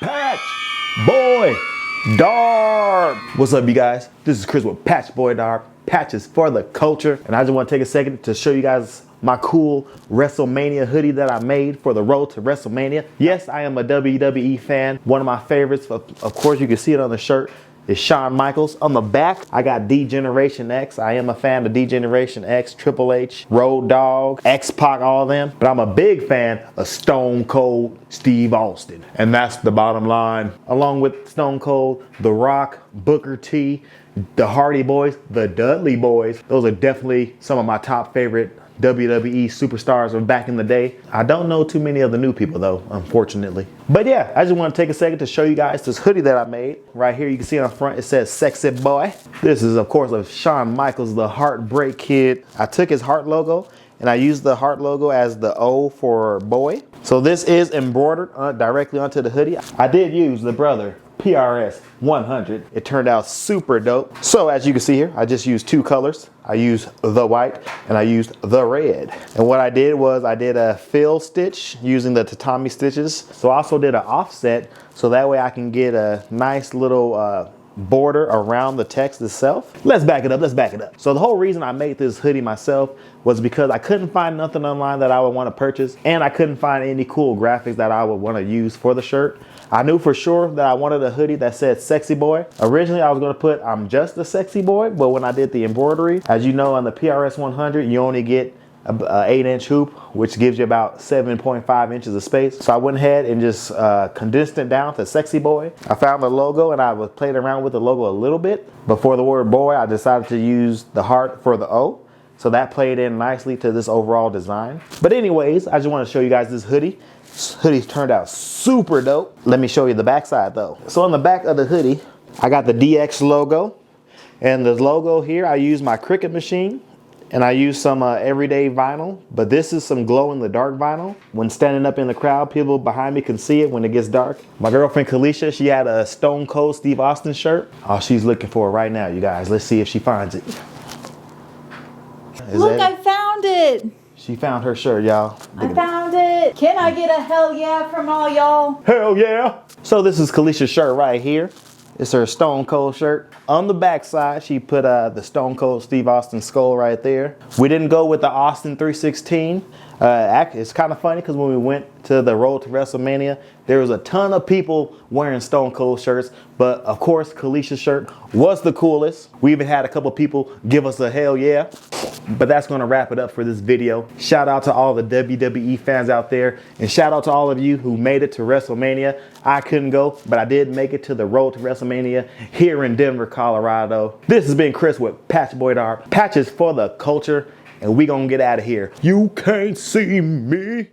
Patch Boy Darb. What's up, you guys? This is Chris with Patch Boy Darb. Patches for the culture. And I just want to take a second to show you guys my cool WrestleMania hoodie that I made for the road to WrestleMania. Yes, I am a WWE fan. One of my favorites, of course, you can see it on the shirt, is Shawn Michaels. On the back, I got D-Generation X. I am a fan of D-Generation X, Triple H, Road Dogg, X-Pac, all of them. But I'm a big fan of Stone Cold Steve Austin. And that's the bottom line. Along with Stone Cold, The Rock, Booker T, the Hardy Boys, the Dudley Boys. Those are definitely some of my top favorite WWE superstars of back in the day. I don't know too many of the new people though, unfortunately. But yeah, I just want to take a second to show you guys this hoodie that I made. Right here, you can see on the front, it says Sexy Boy. This is, of course, of Shawn Michaels, the Heartbreak Kid. I took his heart logo and I used the heart logo as the O for boy. So this is embroidered directly onto the hoodie. I did use the brother PRS100. It turned out super dope. So as you can see here, I just used two colors. I used the white and I used the red. And what I did was I did a fill stitch using the tatami stitches. So I also did an offset so that way I can get a nice little border around the text itself. Let's back it up. So the whole reason I made this hoodie myself was because I couldn't find nothing online that I would want to purchase, and I couldn't find any cool graphics that I would want to use for the shirt. I knew for sure that I wanted a hoodie that said Sexy Boy. Originally, I was going to put I'm just a sexy boy, but when I did the embroidery, as you know, on the PRS100, you only get an 8-inch hoop, which gives you about 7.5 inches of space. So I went ahead and just condensed it down to Sexy Boy. I found the logo and I was playing around with the logo a little bit. Before the word boy, I decided to use the heart for the O. So that played in nicely to this overall design. But anyways, I just want to show you guys this hoodie. This hoodie turned out super dope. Let me show you the back side though. So on the back of the hoodie, I got the DX logo. And the logo here, I use my Cricut machine. And I use some everyday vinyl, but this is some glow-in-the-dark vinyl. When standing up in the crowd, people behind me can see it when it gets dark. My girlfriend Kalisha, she had a Stone Cold Steve Austin shirt. Oh, she's looking for it right now, you guys. Let's see if she finds it. Look, I found it. She found her shirt, y'all. I found it. Can I get a hell yeah from all y'all? Hell yeah. So this is Kalisha's shirt right here. It's her Stone Cold shirt. On the back side, she put the Stone Cold Steve Austin skull right there. We didn't go with the Austin 316. It's kind of funny because when we went to the road to WrestleMania, there was a ton of people wearing Stone Cold shirts. But of course, Kalisha's shirt was the coolest. We even had a couple people give us a hell yeah. But that's going to wrap it up for this video. Shout out to all the WWE fans out there. And shout out to all of you who made it to WrestleMania. I couldn't go, but I did make it to the road to WrestleMania here in Denver, Colorado. This has been Chris with Patch Boy Darb. Patches for the culture. And we gonna get out of here. You can't see me.